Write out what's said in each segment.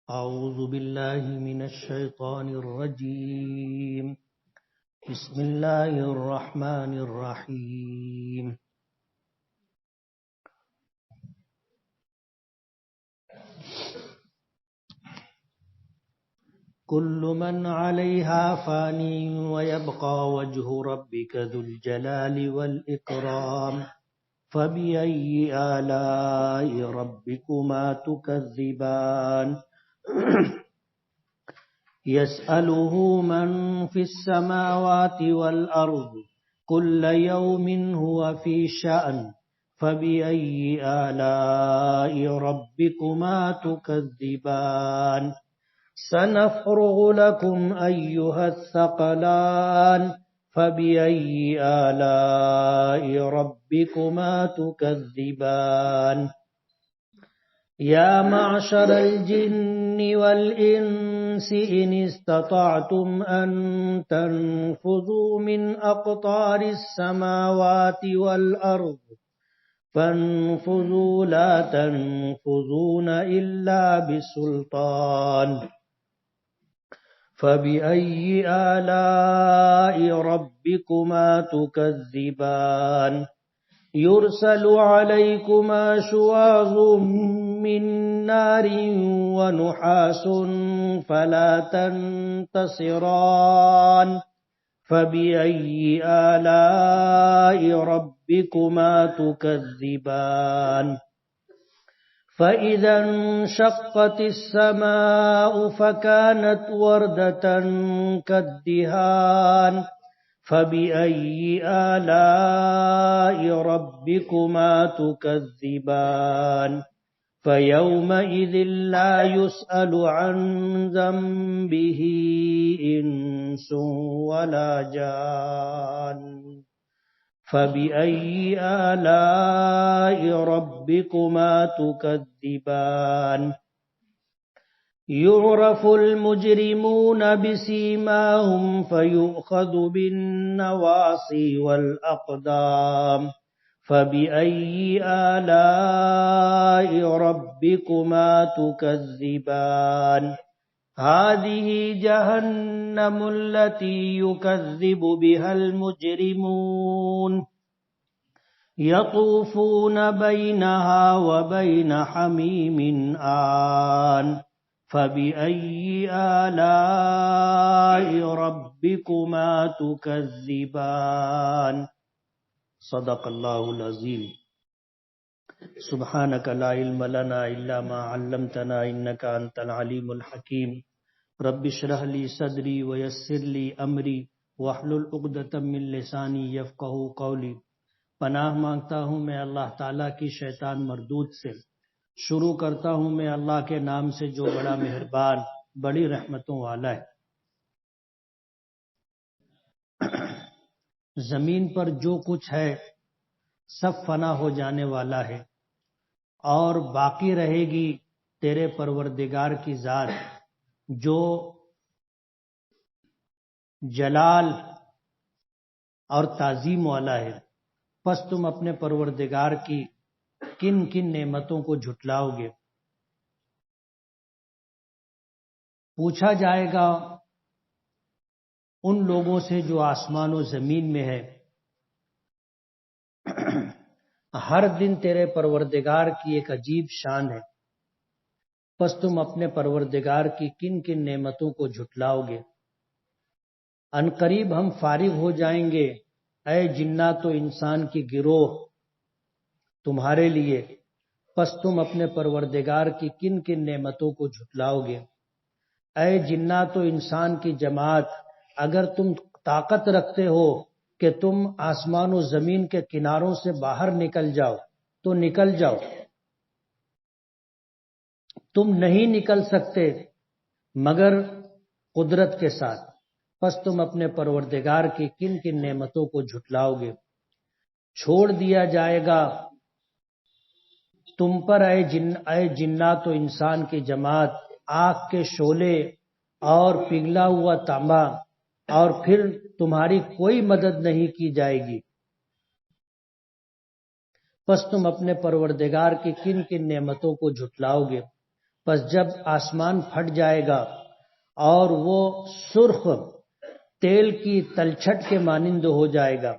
أعوذ بالله من الشيطان الرجيم. بسم الله الرحمن الرحيم. كل من عليها فان ويبقى وجه ربك ذو الجلال والإكرام فبأي آلاء ربكما تكذبان يسأله من في السماوات والأرض كل يوم هو في شأن فبأي آلاء ربكما تكذبان سنفرغ لكم أيها الثقلان فبأي آلاء ربكما تكذبان يا معشر الجن والإنس إن استطعتم أن تنفذوا من أقطار السماوات والأرض فانفذوا لا تنفذون إلا بسلطان فبأي آلاء ربكما تكذبان يرسل عليكما شواظ من نار ونحاس فلا تنتصران فبأي آلاء ربكما تكذبان فإذا انشقت السماء فكانت وردة كالدهان فبأي آلاء ربكما تكذبان فيومئذ لا يسأل عن ذنبه إنس ولا جان فبأي آلاء ربكما تكذبان يعرف المجرمون بسيماهم فيؤخذ بالنواصي والأقدام فبأي آلاء ربكما تكذبان هذه جهنم التي يكذب بها المجرمون يطوفون بينها وبين حميم آن فبأي آلاء ربكما تكذبان صدق الله العظيم. سبحانك لا علم لنا إلا ما علمتنا إنك أنت العليم الحكيم. رب اشرح لي صدري ويسر لي أمري واحلل عقدة من لساني يفقهوا قولي. پناہ مانگتا ہوں میں اللہ تعالیٰ کی شیطان مردود سے. شروع کرتا ہوں میں اللہ کے نام سے جو بڑا مہربان بڑی رحمتوں والا ہے. زمین پر جو کچھ ہے سب فنا ہو جانے والا ہے اور باقی رہے گی تیرے پروردگار کی ذات جو جلال اور تعظیم والا ہے. پس تم اپنے پروردگار کی کن کن نعمتوں کو جھٹلاؤ گے؟ پوچھا جائے گا ان لوگوں سے جو آسمان و زمین میں ہے. ہر دن تیرے پروردگار کی ایک عجیب شان ہے. پس تم اپنے پروردگار کی کن کن نعمتوں کو جھٹلاؤ گے؟ ان قریب ہم فارغ ہو جائیں گے اے جنات و انسان کی گروہ تمہارے لیے. پس تم اپنے پروردگار کی کن کن نعمتوں کو جھٹلاؤ گے؟ اے جنات و انسان کی جماعت اگر تم طاقت رکھتے ہو کہ تم آسمان و زمین کے کناروں سے باہر نکل جاؤ تو نکل جاؤ. تم نہیں نکل سکتے مگر قدرت کے ساتھ. پس تم اپنے پروردگار کی کن کن نعمتوں کو جھٹلاؤ گے؟ چھوڑ دیا جائے گا تم پر اے جنات و انسان کی جماعت آگ کے شعلے اور پگھلا ہوا تانبا اور پھر تمہاری کوئی مدد نہیں کی جائے گی. پس تم اپنے پروردگار کی کن کن نعمتوں کو جھٹلاؤ گے؟ پس جب آسمان پھٹ جائے گا اور وہ سرخ تیل کی تلچھٹ کے مانند ہو جائے گا،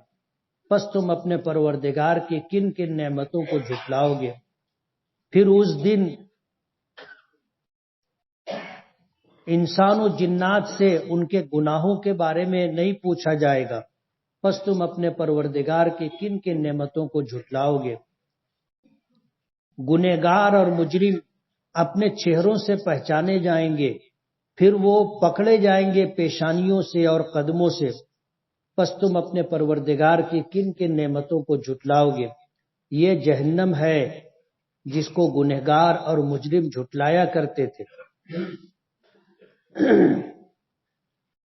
پس تم اپنے پروردگار کی کن کن نعمتوں کو جھٹلاؤ گے؟ پھر اس دن انسان و جنات سے ان کے گناہوں کے بارے میں نہیں پوچھا جائے گا، پس تم اپنے پروردگار کی کن کن نعمتوں کو جھٹلاؤ گے؟ گنہگار اور مجرم اپنے چہروں سے پہچانے جائیں گے، پھر وہ پکڑے جائیں گے پیشانیوں سے اور قدموں سے، پس تم اپنے پروردگار کی کن کن نعمتوں کو جھٹلاؤ گے؟ یہ جہنم ہے جس کو گنہگار اور مجرم جھٹلایا کرتے تھے۔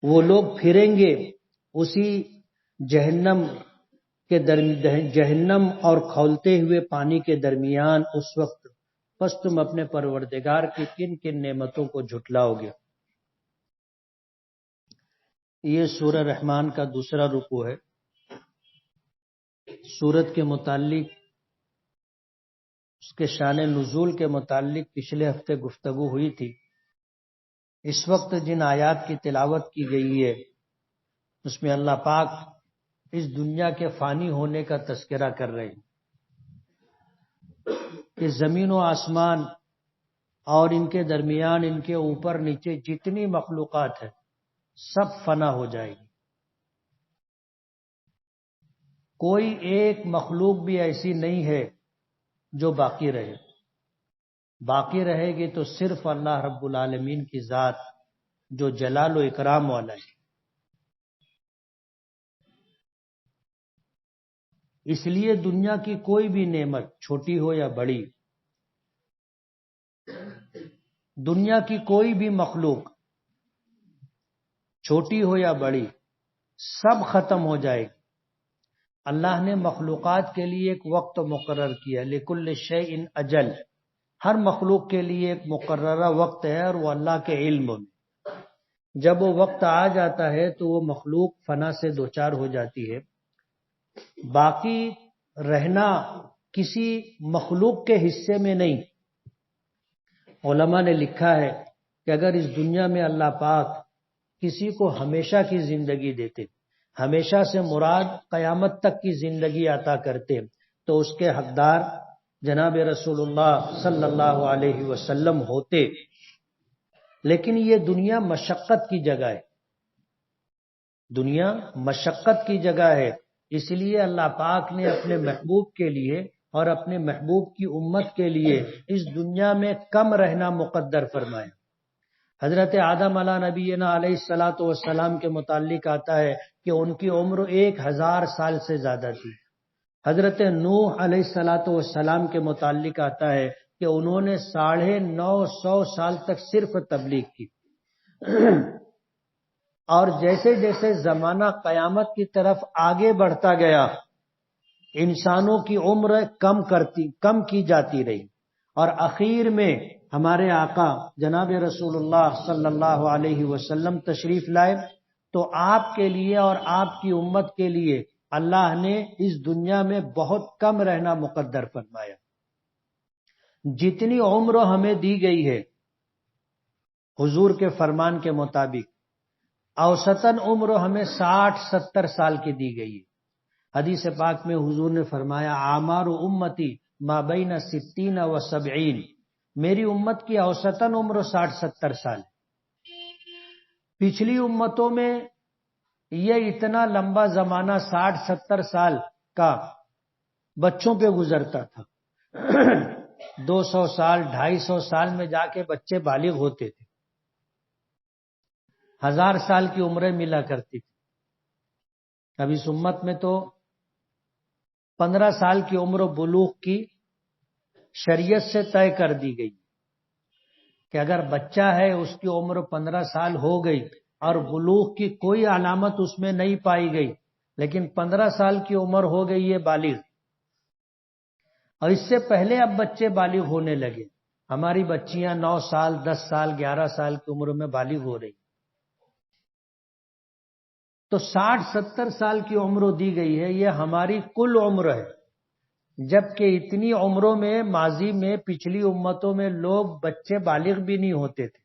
وہ لوگ پھریں گے اسی جہنم جہنم اور کھولتے ہوئے پانی کے درمیان اس وقت، پس تم اپنے پروردگار کی کن کن نعمتوں کو جھٹلاؤ گے؟ یہ سورہ رحمان کا دوسرا رکوع ہے۔ سورت کے متعلق، اس کے شان نزول کے متعلق پچھلے ہفتے گفتگو ہوئی تھی۔ اس وقت جن آیات کی تلاوت کی گئی ہے اس میں اللہ پاک اس دنیا کے فانی ہونے کا تذکرہ کر رہے ہیں کہ زمین و آسمان اور ان کے درمیان، ان کے اوپر نیچے جتنی مخلوقات ہیں سب فنا ہو جائے گی۔ کوئی ایک مخلوق بھی ایسی نہیں ہے جو باقی رہے۔ باقی رہے گی تو صرف اللہ رب العالمین کی ذات جو جلال و اکرام والا ہے۔ اس لیے دنیا کی کوئی بھی نعمت، چھوٹی ہو یا بڑی، دنیا کی کوئی بھی مخلوق، چھوٹی ہو یا بڑی، سب ختم ہو جائے گی۔ اللہ نے مخلوقات کے لیے ایک وقت مقرر کیا، لِكُلِّ شَيْءٍ اجل، ہر مخلوق کے لیے ایک مقررہ وقت ہے اور وہ اللہ کے علم میں۔ جب وہ وقت آ جاتا ہے تو وہ مخلوق فنا سے دوچار ہو جاتی ہے۔ باقی رہنا کسی مخلوق کے حصے میں نہیں۔ علماء نے لکھا ہے کہ اگر اس دنیا میں اللہ پاک کسی کو ہمیشہ کی زندگی دیتے، ہمیشہ سے مراد قیامت تک کی زندگی عطا کرتے، تو اس کے حقدار جناب رسول اللہ صلی اللہ علیہ وسلم ہوتے۔ لیکن یہ دنیا مشقت کی جگہ ہے، دنیا مشقت کی جگہ ہے، اس لیے اللہ پاک نے اپنے محبوب کے لیے اور اپنے محبوب کی امت کے لیے اس دنیا میں کم رہنا مقدر فرمایا۔ حضرت آدم علیہ نبینا علیہ السلام کے متعلق آتا ہے کہ ان کی عمر 1000 سال سے زیادہ تھی۔ حضرت نوح علیہ السلام کے متعلق آتا ہے کہ انہوں نے 950 سال تک صرف تبلیغ کی۔ اور جیسے جیسے زمانہ قیامت کی طرف آگے بڑھتا گیا، انسانوں کی عمر کم کی جاتی رہی، اور اخیر میں ہمارے آقا جناب رسول اللہ صلی اللہ علیہ وسلم تشریف لائے، تو آپ کے لیے اور آپ کی امت کے لیے اللہ نے اس دنیا میں بہت کم رہنا مقدر فرمایا۔ جتنی عمر ہمیں دی گئی ہے حضور کے فرمان کے مطابق، اوسطاً عمر ہمیں 60-70 سال کی دی گئی ہے۔ حدیث پاک میں حضور نے فرمایا اعمار امتی ما بین 60 و 70، میری امت کی اوسطاً عمر 60-70 سال ہے۔ پچھلی امتوں میں یہ اتنا لمبا زمانہ 60-70 سال کا بچوں پہ گزرتا تھا۔ 200 سال 250 سال میں جا کے بچے بالغ ہوتے تھے، 1000 سال کی عمریں ملا کرتی تھی۔ اب اس امت میں تو 15 سال کی عمر بلوغ کی شریعت سے طے کر دی گئی کہ اگر بچہ ہے اس کی عمر 15 سال ہو گئی اور بلوغ کی کوئی علامت اس میں نہیں پائی گئی، لیکن 15 سال کی عمر ہو گئی ہے بالغ، اور اس سے پہلے اب بچے بالغ ہونے لگے۔ ہماری بچیاں 9 سال 10 سال 11 سال کی عمر میں بالغ ہو رہی۔ تو 60-70 سال کی عمر دی گئی ہے، یہ ہماری کل عمر ہے۔ جبکہ اتنی عمروں میں ماضی میں پچھلی امتوں میں لوگ بچے بالغ بھی نہیں ہوتے تھے۔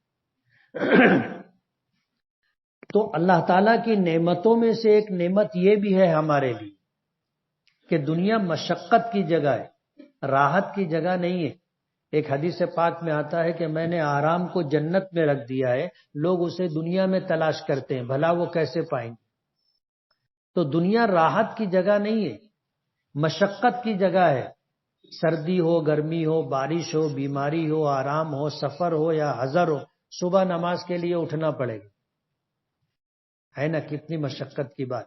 تو اللہ تعالیٰ کی نعمتوں میں سے ایک نعمت یہ بھی ہے ہمارے لیے کہ دنیا مشقت کی جگہ ہے، راحت کی جگہ نہیں ہے۔ ایک حدیث پاک میں آتا ہے کہ میں نے آرام کو جنت میں رکھ دیا ہے، لوگ اسے دنیا میں تلاش کرتے ہیں، بھلا وہ کیسے پائیں گے؟ تو دنیا راحت کی جگہ نہیں ہے، مشقت کی جگہ ہے۔ سردی ہو، گرمی ہو، بارش ہو، بیماری ہو، آرام ہو، سفر ہو یا حضر ہو، صبح نماز کے لیے اٹھنا پڑے گا، ہے نا؟ کتنی مشقت کی بات۔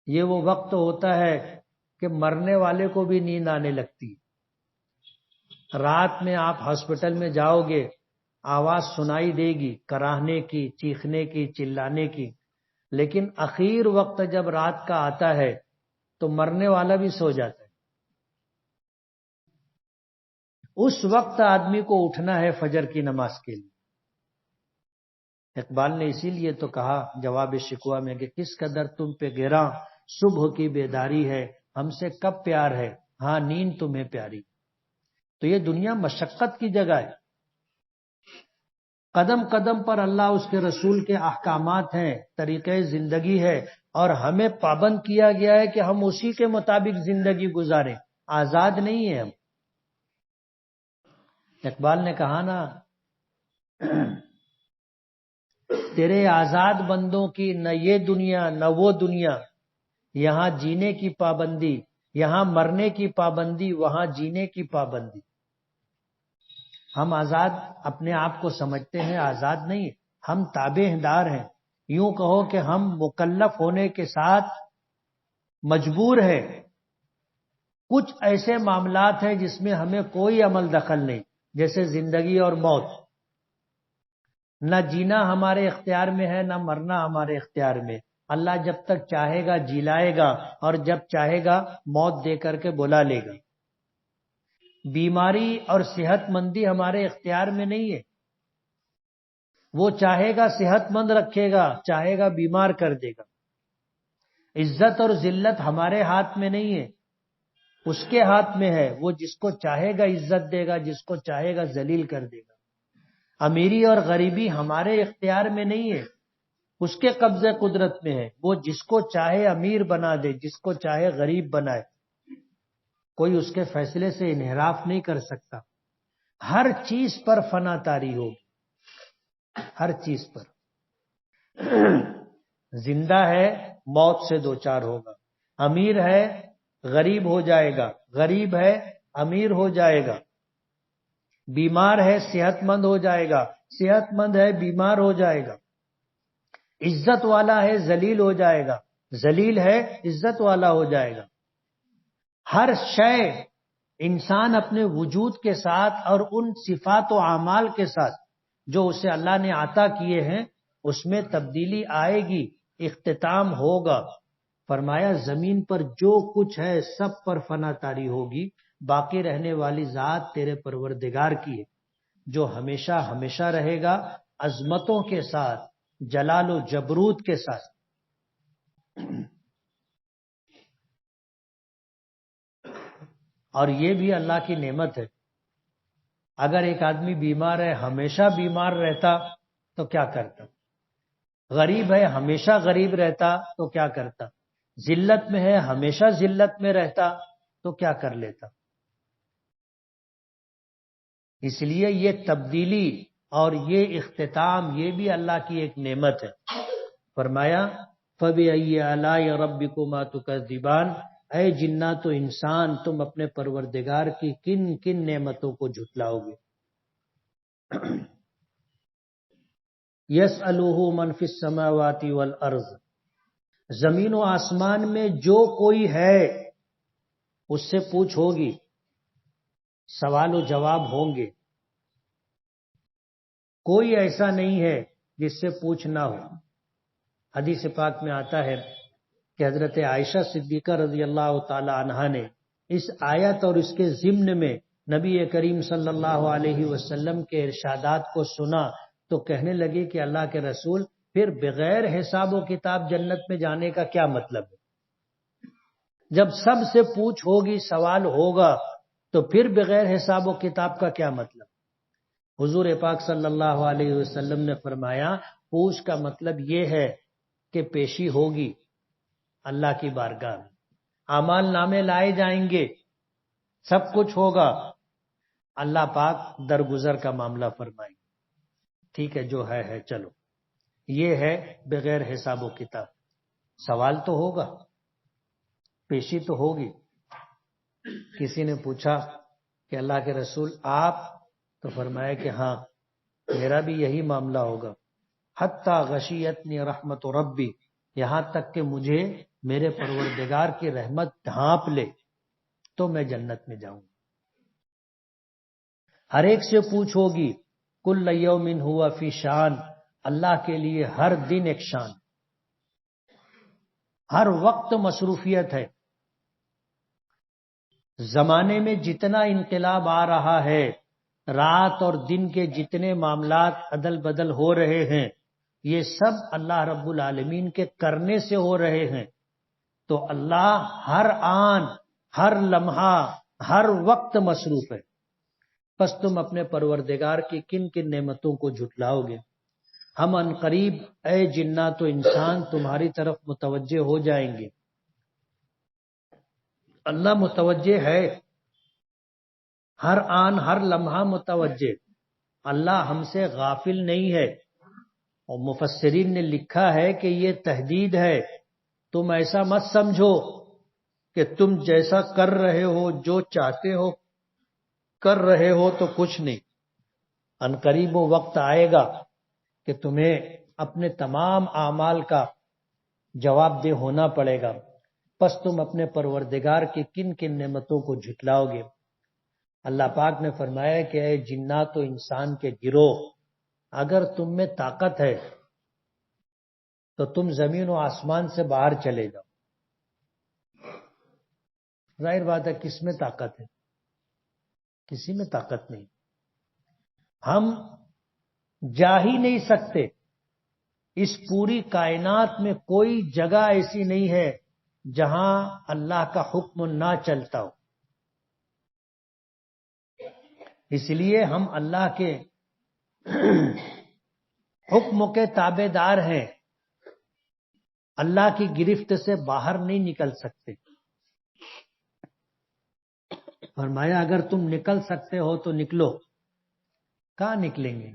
یہ وہ وقت ہوتا ہے کہ مرنے والے کو بھی نیند آنے لگتی۔ رات میں آپ ہاسپٹل میں جاؤ گے، آواز سنائی دے گی کراہنے کی، چیخنے کی، چلانے کی، لیکن اخیر وقت جب رات کا آتا ہے تو مرنے والا بھی سو جاتا ہے۔ اس وقت آدمی کو اٹھنا ہے فجر کی نماز کے لیے۔ اقبال نے اسی لیے تو کہا جواب شکوہ میں کہ کس قدر تم پہ گراں صبح کی بیداری ہے، ہم سے کب پیار ہے، ہاں نیند تمہیں پیاری۔ تو یہ دنیا مشقت کی جگہ ہے، قدم قدم پر اللہ اس کے رسول کے احکامات ہیں، طریقے زندگی ہے، اور ہمیں پابند کیا گیا ہے کہ ہم اسی کے مطابق زندگی گزاریں، آزاد نہیں ہیں ہم۔ اقبال نے کہا نا تیرے آزاد بندوں کی نہ یہ دنیا نہ وہ دنیا، یہاں جینے کی پابندی، یہاں مرنے کی پابندی، وہاں جینے کی پابندی۔ ہم آزاد اپنے آپ کو سمجھتے ہیں، آزاد نہیں، ہم تابع دار ہیں۔ یوں کہو کہ ہم مکلف ہونے کے ساتھ مجبور ہیں۔ کچھ ایسے معاملات ہیں جس میں ہمیں کوئی عمل دخل نہیں، جیسے زندگی اور موت۔ نہ جینا ہمارے اختیار میں ہے، نہ مرنا ہمارے اختیار میں۔ اللہ جب تک چاہے گا جلائے گا، اور جب چاہے گا موت دے کر کے بلا لے گا۔ بیماری اور صحت مندی ہمارے اختیار میں نہیں ہے، وہ چاہے گا صحت مند رکھے گا، چاہے گا بیمار کر دے گا۔ عزت اور ذلت ہمارے ہاتھ میں نہیں ہے، اس کے ہاتھ میں ہے، وہ جس کو چاہے گا عزت دے گا، جس کو چاہے گا ذلیل کر دے گا۔ امیری اور غریبی ہمارے اختیار میں نہیں ہے، اس کے قبضے قدرت میں ہے، وہ جس کو چاہے امیر بنا دے، جس کو چاہے غریب بنائے، کوئی اس کے فیصلے سے انحراف نہیں کر سکتا۔ ہر چیز پر فنا طاری ہوگی، ہر چیز پر۔ زندہ ہے موت سے دوچار ہوگا، امیر ہے غریب ہو جائے گا، غریب ہے امیر ہو جائے گا، بیمار ہے صحت مند ہو جائے گا، صحت مند ہے بیمار ہو جائے گا، عزت والا ہے ذلیل ہو جائے گا، ذلیل ہے عزت والا ہو جائے گا۔ ہر شے انسان اپنے وجود کے ساتھ اور ان صفات و اعمال کے ساتھ جو اسے اللہ نے عطا کیے ہیں اس میں تبدیلی آئے گی، اختتام ہوگا۔ فرمایا زمین پر جو کچھ ہے سب پر فنا طاری ہوگی، باقی رہنے والی ذات تیرے پروردگار کی ہے جو ہمیشہ ہمیشہ رہے گا، عظمتوں کے ساتھ، جلال و جبروت کے ساتھ۔ اور یہ بھی اللہ کی نعمت ہے۔ اگر ایک آدمی بیمار ہے ہمیشہ بیمار رہتا تو کیا کرتا؟ غریب ہے ہمیشہ غریب رہتا تو کیا کرتا؟ ذلت میں ہے ہمیشہ ذلت میں رہتا تو کیا کر لیتا؟ اس لیے یہ تبدیلی اور یہ اختتام یہ بھی اللہ کی ایک نعمت ہے۔ فرمایا فَبِأَيِّ آلَاءِ رَبِّكُمَا تُكَذِّبَانِ، اے جنات و انسان تم اپنے پروردگار کی کن کن نعمتوں کو جھٹلاؤ گے؟ يَسْأَلُهُ مَنْ فِي السَّمَاوَاتِ وَالْأَرْضِ، زمین و آسمان میں جو کوئی ہے اس سے پوچھ ہوگی، سوال و جواب ہوں گے، کوئی ایسا نہیں ہے جس سے پوچھ نہ ہو۔ حدیث پاک میں آتا ہے کہ حضرت عائشہ صدیقہ رضی اللہ تعالی عنہا نے اس آیت اور اس کے ضمن میں نبی کریم صلی اللہ علیہ وسلم کے ارشادات کو سنا تو کہنے لگی کہ اللہ کے رسول پھر بغیر حساب و کتاب جنت میں جانے کا کیا مطلب ہے؟ جب سب سے پوچھ ہوگی، سوال ہوگا، تو پھر بغیر حساب و کتاب کا کیا مطلب؟ حضور پاک صلی اللہ علیہ وسلم نے فرمایا پوچھ کا مطلب یہ ہے کہ پیشی ہوگی اللہ کی بارگاہ میں، اعمال نامے لائے جائیں گے، سب کچھ ہوگا، اللہ پاک درگزر کا معاملہ فرمائیں گے، ٹھیک ہے جو ہے چلو، یہ ہے بغیر حساب و کتاب۔ سوال تو ہوگا، پیشی تو ہوگی۔ کسی نے پوچھا کہ اللہ کے رسول آپ، تو فرمایا کہ ہاں میرا بھی یہی معاملہ ہوگا، حتی غشیتنی رحمت ربی، یہاں تک کہ مجھے میرے پروردگار کی رحمت ڈھانپ لے تو میں جنت میں جاؤں۔ ہر ایک سے پوچھ ہوگی، کل یوم ہوا فی شان، اللہ کے لیے ہر دن ایک شان، ہر وقت مصروفیت ہے۔ زمانے میں جتنا انقلاب آ رہا ہے، رات اور دن کے جتنے معاملات عدل بدل ہو رہے ہیں، یہ سب اللہ رب العالمین کے کرنے سے ہو رہے ہیں۔ تو اللہ ہر آن، ہر لمحہ، ہر وقت مصروف ہے۔ پس تم اپنے پروردگار کی کن کن نعمتوں کو جھٹلاؤ گے؟ ہم ان قریب اے جنات و انسان تمہاری طرف متوجہ ہو جائیں گے۔ اللہ متوجہ ہے، ہر آن ہر لمحہ متوجہ، اللہ ہم سے غافل نہیں ہے۔ اور مفسرین نے لکھا ہے کہ یہ تحدید ہے، تم ایسا مت سمجھو کہ تم جیسا کر رہے ہو، جو چاہتے ہو کر رہے ہو تو کچھ نہیں، ان قریب وہ وقت آئے گا کہ تمہیں اپنے تمام اعمال کا جواب دہ ہونا پڑے گا۔ پس تم اپنے پروردگار کی کن کن نعمتوں کو جھٹلاؤ گے؟ اللہ پاک نے فرمایا کہ اے جنات و انسان کے گروہ، اگر تم میں طاقت ہے تو تم زمین و آسمان سے باہر چلے جاؤ۔ ظاہر بات ہے کس میں طاقت ہے؟ کسی میں طاقت نہیں، ہم جا ہی نہیں سکتے۔ اس پوری کائنات میں کوئی جگہ ایسی نہیں ہے جہاں اللہ کا حکم نہ چلتا ہو۔ اس لیے ہم اللہ کے حکم کے تابع دار ہیں، اللہ کی گرفت سے باہر نہیں نکل سکتے۔ فرمایا اگر تم نکل سکتے ہو تو نکلو، کہاں نکلیں گے؟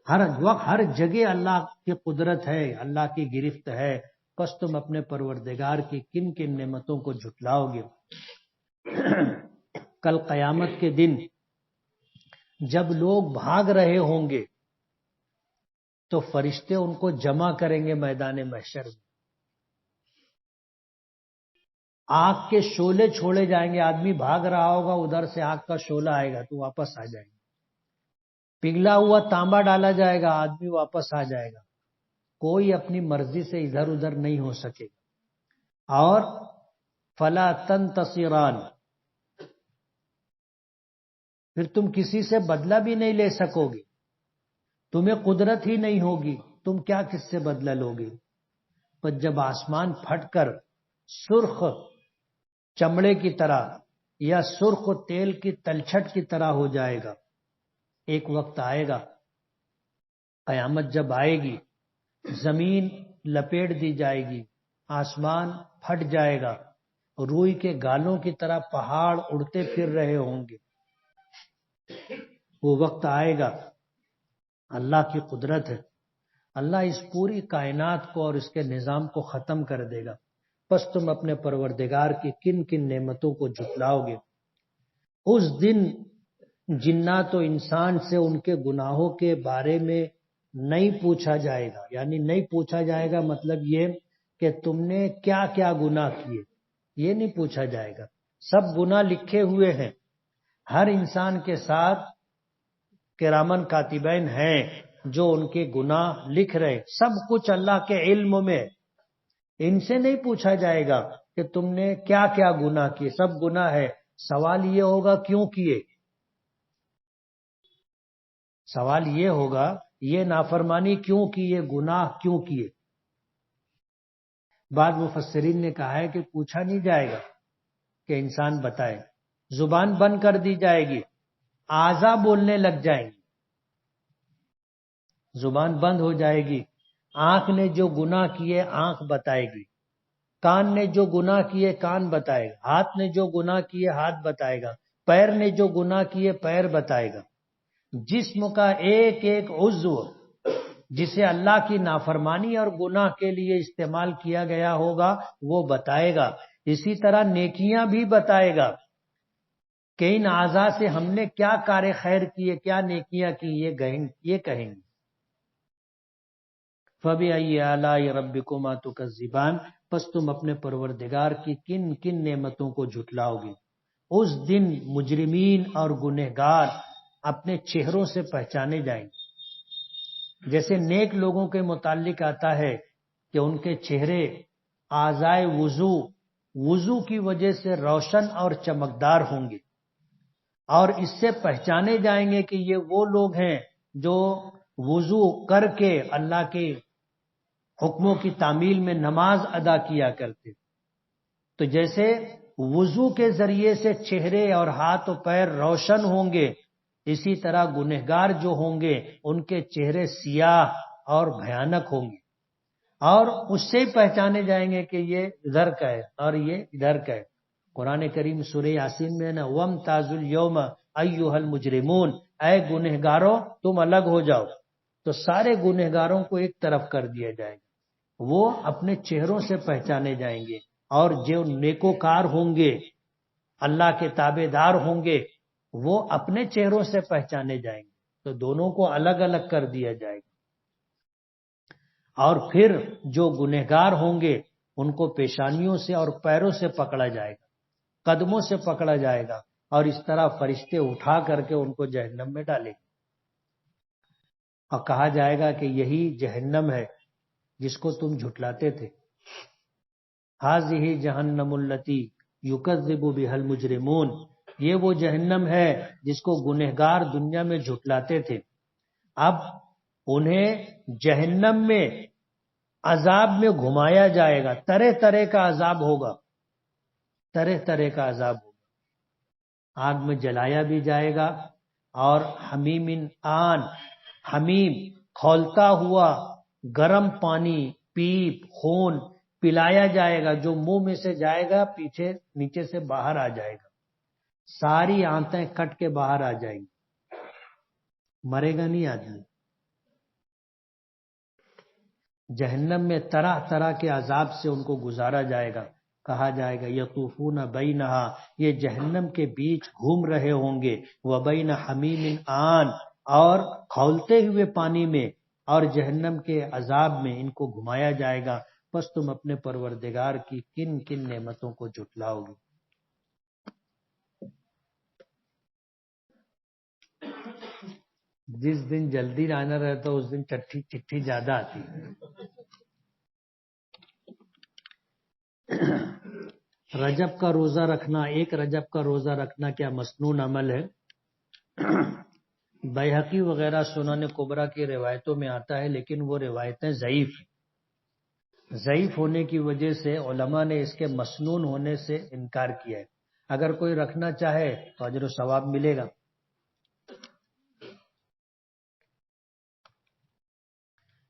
ہر وقت ہر جگہ اللہ کی قدرت ہے، اللہ کی گرفت ہے۔ پس تم اپنے پروردگار کی کن کن نعمتوں کو جھٹلاؤ گے؟ کل قیامت کے دن جب لوگ بھاگ رہے ہوں گے تو فرشتے ان کو جمع کریں گے میدان محشر میں، آگ کے شعلے چھوڑے جائیں گے، آدمی بھاگ رہا ہوگا، ادھر سے آگ کا شعلہ آئے گا تو واپس آ جائے گا، پگھلا ہوا تانبا ڈالا جائے گا، آدمی واپس آ جائے گا، کوئی اپنی مرضی سے ادھر ادھر نہیں ہو سکے گا۔ اور فلا تنتصران، پھر تم کسی سے بدلہ بھی نہیں لے سکو گے، تمہیں قدرت ہی نہیں ہوگی، تم کیا کس سے بدلہ لو گے؟ پر جب آسمان پھٹ کر سرخ چمڑے کی طرح یا سرخ تیل کی تلچھٹ کی طرح ہو جائے گا، ایک وقت آئے گا، قیامت جب آئے گی، زمین لپیٹ دی جائے گی، آسمان پھٹ جائے گا، روئی کے گالوں کی طرح پہاڑ اڑتے پھر رہے ہوں گے۔ وہ وقت آئے گا، اللہ کی قدرت ہے، اللہ اس پوری کائنات کو اور اس کے نظام کو ختم کر دے گا۔ پس تم اپنے پروردگار کی کن کن نعمتوں کو جھٹلاؤ گے؟ اس دن جنات و انسان سے ان کے گناہوں کے بارے میں نہیں پوچھا جائے گا، یعنی نہیں پوچھا جائے گا مطلب یہ کہ تم نے کیا کیا گناہ کیے، یہ نہیں پوچھا جائے گا، سب گناہ لکھے ہوئے ہیں، ہر انسان کے ساتھ کرامن کاتبین ہیں جو ان کے گناہ لکھ رہے، سب کچھ اللہ کے علم میں، ان سے نہیں پوچھا جائے گا کہ تم نے کیا کیا گناہ کیے، سب گناہ ہے۔ سوال یہ ہوگا کیوں کیے؟ سوال یہ ہوگا یہ نافرمانی کیوں کی، یہ گناہ کیوں کیے؟ بعض مفسرین نے کہا ہے کہ پوچھا نہیں جائے گا کہ انسان بتائے، زبان بند کر دی جائے گی، اعضاء بولنے لگ جائیں گے، زبان بند ہو جائے گی۔ آنکھ نے جو گناہ کیے آنکھ بتائے گی، کان نے جو گناہ کیے کان بتائے گا، ہاتھ نے جو گناہ کیے ہاتھ بتائے گا، پیر نے جو گناہ کیے پیر بتائے گا۔ جسم کا ایک ایک عضو جسے اللہ کی نافرمانی اور گناہ کے لیے استعمال کیا گیا ہوگا وہ بتائے گا۔ اسی طرح نیکیاں بھی بتائے گا کہ ان اعضاء سے ہم نے کیا کار خیر کیے، کیا نیکیاں کی، یہ کہیں گے۔ فَبِأَيِّ آلَاءِ رَبِّكُمَا تُكَذِّبَانِ، پس تم اپنے پروردگار کی کن کن نعمتوں کو جھٹلاؤ گے۔ اس دن مجرمین اور گنہگار اپنے چہروں سے پہچانے جائیں گے۔ جیسے نیک لوگوں کے متعلق آتا ہے کہ ان کے چہرے اعضائے وضو کی وجہ سے روشن اور چمکدار ہوں گے، اور اس سے پہچانے جائیں گے کہ یہ وہ لوگ ہیں جو وضو کر کے اللہ کے حکموں کی تعمیل میں نماز ادا کیا کرتے۔ تو جیسے وضو کے ذریعے سے چہرے اور ہاتھ و پیر روشن ہوں گے، اسی طرح گنہگار جو ہوں گے ان کے چہرے سیاہ اور بھیانک ہوں گے، اور اس سے ہی پہچانے جائیں گے کہ یہ ادھر کا ہے اور یہ ادھر کا ہے۔ قرآن کریم سورہ یاسین میں نا وَامْتَازُوا الْيَوْمَ أَيُّهَا الْمُجْرِمُونَ، اے گنہگاروں تم الگ ہو جاؤ۔ تو سارے گنہگاروں کو ایک طرف کر دیا جائے گا، وہ اپنے چہروں سے پہچانے جائیں گے، اور جو نیکوکار ہوں گے اللہ کے تابع دار ہوں گے وہ اپنے چہروں سے پہچانے جائیں گے۔ تو دونوں کو الگ الگ کر دیا جائے گا، اور پھر جو گنہگار ہوں گے ان کو پیشانیوں سے اور پیروں سے پکڑا جائے گا، قدموں سے پکڑا جائے گا، اور اس طرح فرشتے اٹھا کر کے ان کو جہنم میں ڈالیں گے، اور کہا جائے گا کہ یہی جہنم ہے جس کو تم جھٹلاتے تھے۔ هذه جہنم التی یکذب بها المجرمون، یہ وہ جہنم ہے جس کو گنہگار دنیا میں جھٹلاتے تھے۔ اب انہیں جہنم میں عذاب میں گھمایا جائے گا، طرح طرح کا عذاب ہوگا، طرح طرح کا عذاب ہوگا، آگ میں جلایا بھی جائے گا، اور حمیم آن، حمیم کھولتا ہوا گرم پانی، پیپ، خون پلایا جائے گا، جو منہ میں سے جائے گا پیچھے نیچے سے باہر آ جائے گا، ساری آنتیں کٹ کے باہر آ جائیں گی، مرے گا نہیں آدمی۔ جہنم میں طرح طرح کے عذاب سے ان کو گزارا جائے گا۔ کہا جائے گا یطوفون بینہا، یہ جہنم کے بیچ گھوم رہے ہوں گے، وبین حمیم آن، اور کھولتے ہوئے پانی میں اور جہنم کے عذاب میں ان کو گھمایا جائے گا۔ پس تم اپنے پروردگار کی کن کن نعمتوں کو جھٹلاؤ گے۔ جس دن جلدی آنا رہتا اس دن چٹھی زیادہ آتی ہے۔ رجب کا روزہ رکھنا، ایک رجب کا روزہ رکھنا کیا مسنون عمل ہے؟ بیہقی وغیرہ سنن کبریٰ کی روایتوں میں آتا ہے، لیکن وہ روایتیں ضعیف ہیں۔ ضعیف ہونے کی وجہ سے علماء نے اس کے مسنون ہونے سے انکار کیا ہے۔ اگر کوئی رکھنا چاہے تو اجر و ثواب ملے گا۔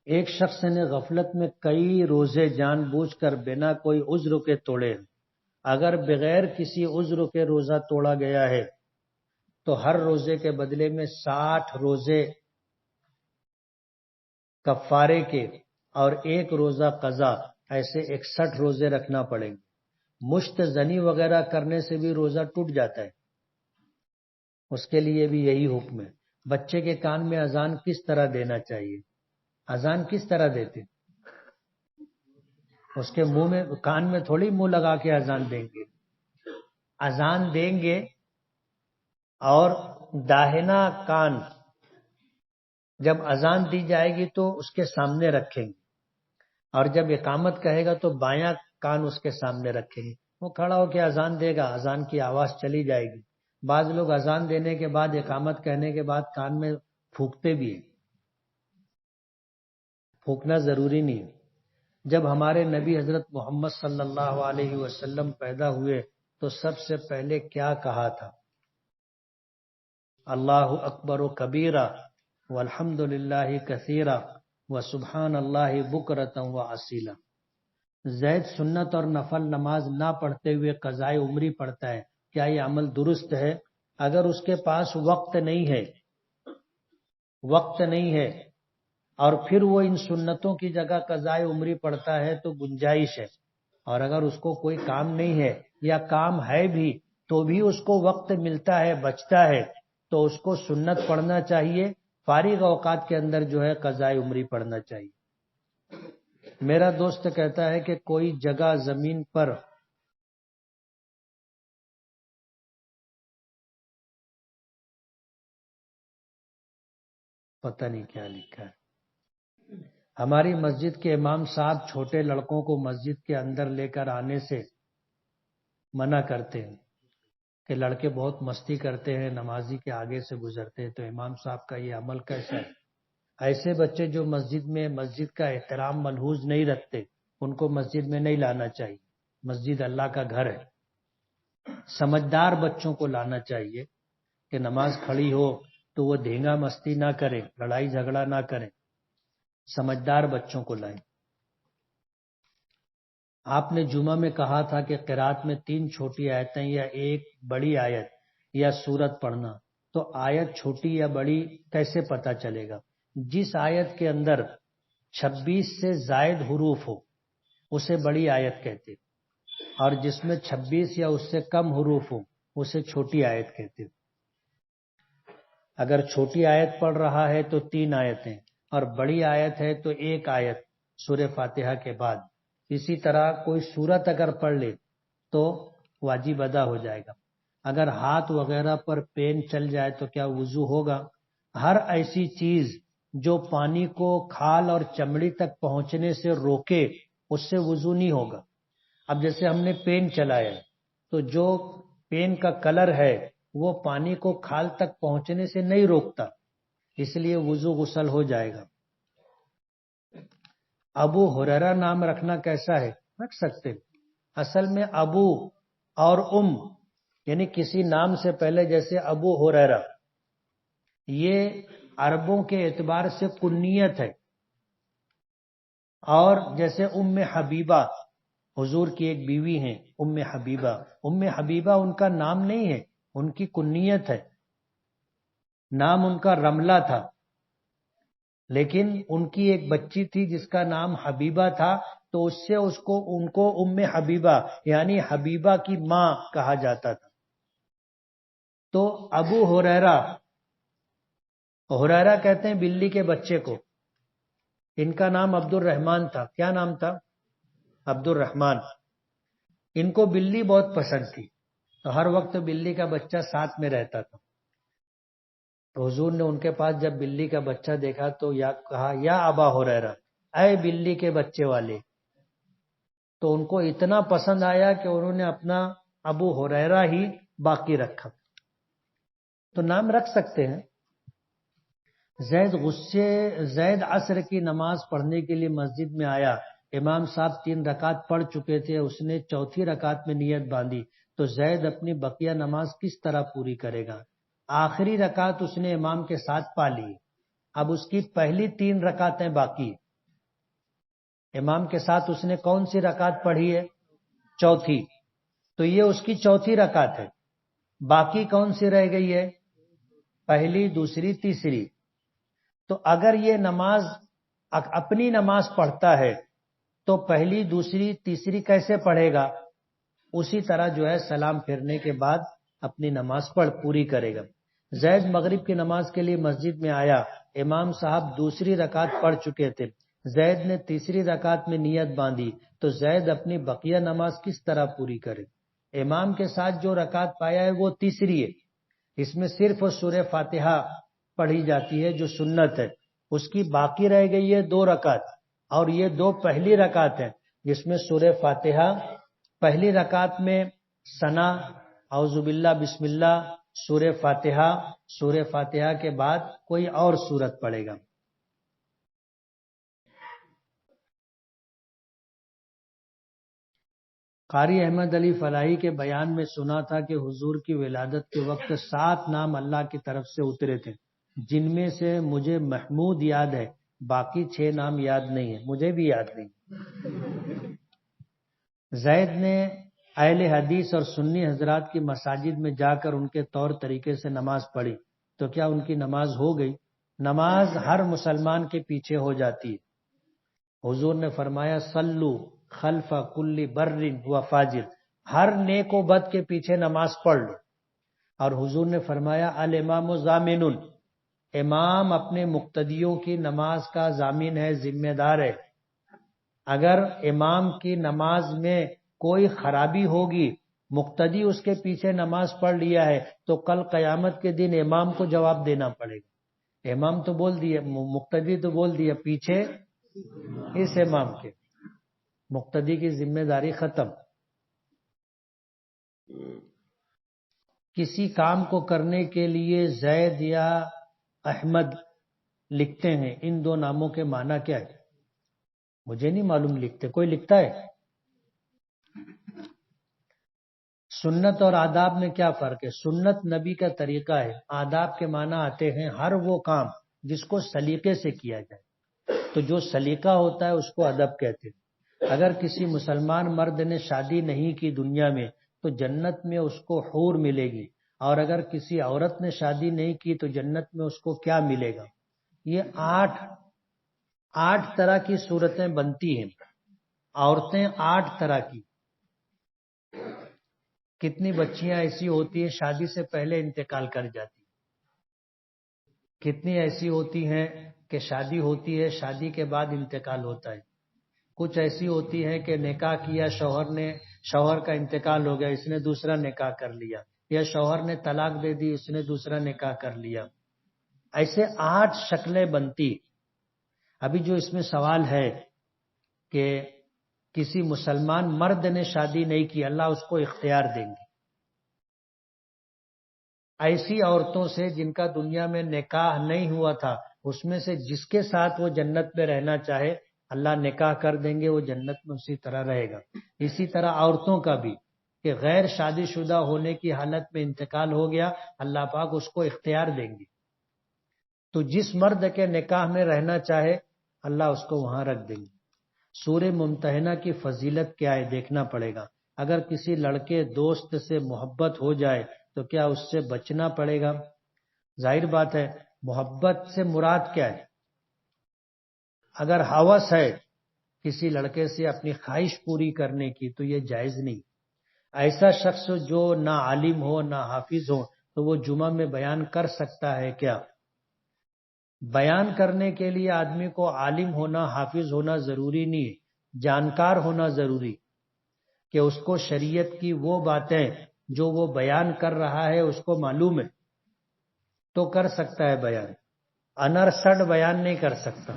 ایک شخص نے غفلت میں کئی روزے جان بوجھ کر بنا کوئی عذر کے توڑے، اگر بغیر کسی عذر کے روزہ توڑا گیا ہے تو ہر روزے کے بدلے میں 60 روزے کفارے کے اور ایک روزہ قضا، ایسے 61 روزے رکھنا پڑیں گے۔ مشت زنی وغیرہ کرنے سے بھی روزہ ٹوٹ جاتا ہے، اس کے لیے بھی یہی حکم ہے۔ بچے کے کان میں اذان کس طرح دینا چاہیے؟ اذان کس طرح دیتے؟ اس کے منہ میں، کان میں تھوڑی منہ لگا کے اذان دیں گے۔ اذان دیں گے اور داہنا کان جب اذان دی جائے گی تو اس کے سامنے رکھیں گے، اور جب اقامت کہے گا تو بایاں کان اس کے سامنے رکھیں گے۔ وہ کھڑا ہو کے اذان دے گا، اذان کی آواز چلی جائے گی۔ بعض لوگ اذان دینے کے بعد، اقامت کہنے کے بعد کان میں پھونکتے بھی ہیں، پھونکنا ضروری نہیں ہے۔ جب ہمارے نبی حضرت محمد صلی اللہ علیہ وسلم پیدا ہوئے تو سب سے پہلے کیا کہا تھا؟ اللہ اکبر و کبیرہ والحمد للہ کثیرہ وسبحان اللہ بکرۃ و اصیلا۔ زید سنت اور نفل نماز نہ پڑھتے ہوئے قضائے عمری پڑھتا ہے، کیا یہ عمل درست ہے؟ اگر اس کے پاس وقت نہیں ہے اور پھر وہ ان سنتوں کی جگہ قضائے عمری پڑھتا ہے تو گنجائش ہے، اور اگر اس کو کوئی کام نہیں ہے یا کام ہے بھی تو بھی اس کو وقت ملتا ہے، بچتا ہے، تو اس کو سنت پڑھنا چاہیے، فارغ اوقات کے اندر جو ہے قضائے عمری پڑھنا چاہیے۔ میرا دوست کہتا ہے کہ کوئی جگہ زمین پر پتہ نہیں کیا لکھا ہے، ہماری مسجد کے امام صاحب چھوٹے لڑکوں کو مسجد کے اندر لے کر آنے سے منع کرتے ہیں کہ لڑکے بہت مستی کرتے ہیں، نمازی کے آگے سے گزرتے ہیں، تو امام صاحب کا یہ عمل کیسا ہے؟ ایسے بچے جو مسجد کا احترام ملحوظ نہیں رکھتے ان کو مسجد میں نہیں لانا چاہیے، مسجد اللہ کا گھر ہے۔ سمجھدار بچوں کو لانا چاہیے کہ نماز کھڑی ہو تو وہ دھینگا مستی نہ کریں، لڑائی جھگڑا نہ کریں، سمجھدار بچوں کو لائیں۔ آپ نے جمعہ میں کہا تھا کہ قرات میں 3 چھوٹی آیتیں یا ایک بڑی آیت یا سورت پڑھنا، تو آیت چھوٹی یا بڑی کیسے پتا چلے گا؟ جس آیت کے اندر 26 سے زائد حروف ہو اسے بڑی آیت کہتے، اور جس میں 26 یا اس سے کم حروف ہو اسے چھوٹی آیت کہتے۔ اگر چھوٹی آیت پڑھ رہا ہے تو 3 آیتیں، اور بڑی آیت ہے تو 1 آیت سورہ فاتحہ کے بعد۔ اسی طرح کوئی سورت اگر پڑھ لے تو واجب ادا ہو جائے گا۔ اگر ہاتھ وغیرہ پر پین چل جائے تو کیا وضو ہوگا؟ ہر ایسی چیز جو پانی کو کھال اور چمڑی تک پہنچنے سے روکے اس سے وضو نہیں ہوگا۔ اب جیسے ہم نے پین چلایا تو جو پین کا کلر ہے وہ پانی کو کھال تک پہنچنے سے نہیں روکتا، اس لیے وضو غسل ہو جائے گا۔ ابو ہریرہ نام رکھنا کیسا ہے؟ رکھ سکتے، اصل میں ابو اور یعنی کسی نام سے پہلے، جیسے ابو ہریرہ، یہ عربوں کے اعتبار سے کنیت ہے، اور جیسے حبیبہ حضور کی ایک بیوی ہیں حبیبہ ان کا نام نہیں ہے، ان کی کنیت ہے، نام ان کا رملہ تھا، لیکن ان کی ایک بچی تھی جس کا نام حبیبہ تھا، تو اس سے ان کو حبیبہ یعنی حبیبہ کی ماں کہا جاتا تھا۔ تو ابو ہریرہ کہتے ہیں بلی کے بچے کو، ان کا نام عبد الرحمن تھا۔ کیا نام تھا؟ عبد الرحمن۔ ان کو بلی بہت پسند تھی تو ہر وقت بلی کا بچہ ساتھ میں رہتا تھا۔ حضور نے ان کے پاس جب بلی کا بچہ دیکھا تو کہا یا ابا ہریرہ، اے بلی کے بچے والے، تو ان کو اتنا پسند آیا کہ انہوں نے اپنا ابو ہریرہ ہی باقی رکھا۔ تو نام رکھ سکتے ہیں۔ زید عصر کی نماز پڑھنے کے لیے مسجد میں آیا، امام صاحب 3 رکعت پڑھ چکے تھے، اس نے چوتھی رکعت میں نیت باندھی، تو زید اپنی بقیہ نماز کس طرح پوری کرے گا؟ آخری رکعت اس نے امام کے ساتھ پا لی، اب اس کی پہلی 3 رکعتیں باقی۔ امام کے ساتھ اس نے کون سی رکعت پڑھی ہے؟ چوتھی، تو یہ اس کی چوتھی رکعت ہے، باقی کون سی رہ گئی ہے؟ پہلی، دوسری، تیسری۔ تو اگر یہ اپنی نماز پڑھتا ہے تو پہلی، دوسری، تیسری کیسے پڑھے گا؟ اسی طرح جو ہے سلام پھرنے کے بعد اپنی نماز پوری کرے گا۔ زید مغرب کی نماز کے لیے مسجد میں آیا، امام صاحب دوسری رکعت پڑھ چکے تھے، زید نے تیسری رکعت میں نیت باندھی، تو زید اپنی بقیہ نماز کس طرح پوری کرے؟ امام کے ساتھ جو رکعت پایا ہے وہ تیسری ہے، اس میں صرف سورہ فاتحہ پڑھی جاتی ہے جو سنت ہے، اس کی باقی رہ گئی ہے 2 رکعت، اور یہ 2 پہلی رکعت ہیں جس میں سورہ فاتحہ، پہلی رکعت میں ثنا، اعوذ باللہ، بسم اللہ، سورہ فاتحہ کے بعد کوئی اور سورت پڑھے گا۔ قاری احمد علی فلاحی کے بیان میں سنا تھا کہ حضور کی ولادت کے وقت 7 نام اللہ کی طرف سے اترے تھے، جن میں سے مجھے محمود یاد ہے، باقی 6 نام یاد نہیں ہے، مجھے بھی یاد نہیں۔ زید نے اہل حدیث اور سنی حضرات کی مساجد میں جا کر ان کے طور طریقے سے نماز پڑھی، تو کیا ان کی نماز ہو گئی؟ نماز ہر مسلمان کے پیچھے ہو جاتی ہے۔ حضور نے فرمایا صلو خلف کل بر و فاجر، ہر نیک و بد کے پیچھے نماز پڑھ لو۔ اور حضور نے فرمایا الامام ضامن، امام اپنے مقتدیوں کی نماز کا ضامن ہے، ذمہ دار ہے۔ اگر امام کی نماز میں کوئی خرابی ہوگی، مقتدی اس کے پیچھے نماز پڑھ لیا ہے، تو کل قیامت کے دن امام کو جواب دینا پڑے گا۔ امام تو بول دیا، مقتدی تو بول دیا، پیچھے اس امام کے، مقتدی کی ذمہ داری ختم۔ کسی کام کو کرنے کے لیے زید یا احمد لکھتے ہیں، ان 2 ناموں کے معنی کیا ہے؟ مجھے نہیں معلوم، لکھتے کوئی لکھتا ہے؟ سنت اور آداب میں کیا فرق ہے؟ سنت نبی کا طریقہ ہے، آداب کے معنی آتے ہیں ہر وہ کام جس کو سلیقے سے کیا جائے، تو جو سلیقہ ہوتا ہے اس کو ادب کہتے ہیں۔ اگر کسی مسلمان مرد نے شادی نہیں کی دنیا میں تو جنت میں اس کو حور ملے گی، اور اگر کسی عورت نے شادی نہیں کی تو جنت میں اس کو کیا ملے گا؟ یہ 8 طرح کی صورتیں بنتی ہیں، عورتیں 8 طرح کی۔ کتنی بچیاں ایسی ہوتی ہیں شادی سے پہلے انتقال کر جاتی، کتنی ایسی ہوتی ہیں کہ شادی ہوتی ہے، شادی کے بعد انتقال ہوتا ہے، کچھ ایسی ہوتی ہیں کہ نکاح کیا، شوہر کا انتقال ہو گیا، اس نے دوسرا نکاح کر لیا، یا شوہر نے طلاق دے دی، اس نے دوسرا نکاح کر لیا۔ ایسے 8 شکلیں بنتی۔ ابھی جو اس میں سوال ہے کہ کسی مسلمان مرد نے شادی نہیں کی، اللہ اس کو اختیار دیں گے ایسی عورتوں سے جن کا دنیا میں نکاح نہیں ہوا تھا، اس میں سے جس کے ساتھ وہ جنت میں رہنا چاہے اللہ نکاح کر دیں گے، وہ جنت میں اسی طرح رہے گا۔ اسی طرح عورتوں کا بھی کہ غیر شادی شدہ ہونے کی حالت میں انتقال ہو گیا، اللہ پاک اس کو اختیار دیں گے، تو جس مرد کے نکاح میں رہنا چاہے اللہ اس کو وہاں رکھ دیں گے۔ سورہ ممتحنہ کی فضیلت کیا ہے دیکھنا پڑے گا۔ اگر کسی لڑکے دوست سے محبت ہو جائے تو کیا اس سے بچنا پڑے گا؟ ظاہر بات ہے، محبت سے مراد کیا ہے؟ اگر ہوس ہے کسی لڑکے سے اپنی خواہش پوری کرنے کی تو یہ جائز نہیں۔ ایسا شخص جو نہ عالم ہو نہ حافظ ہو تو وہ جمعہ میں بیان کر سکتا ہے کیا؟ بیان کرنے کے لیے آدمی کو عالم ہونا، حافظ ہونا ضروری نہیں ہے، جانکار ہونا ضروری، کہ اس کو شریعت کی وہ باتیں جو وہ بیان کر رہا ہے اس کو معلوم ہے تو کر سکتا ہے بیان، انرسڈ بیان نہیں کر سکتا۔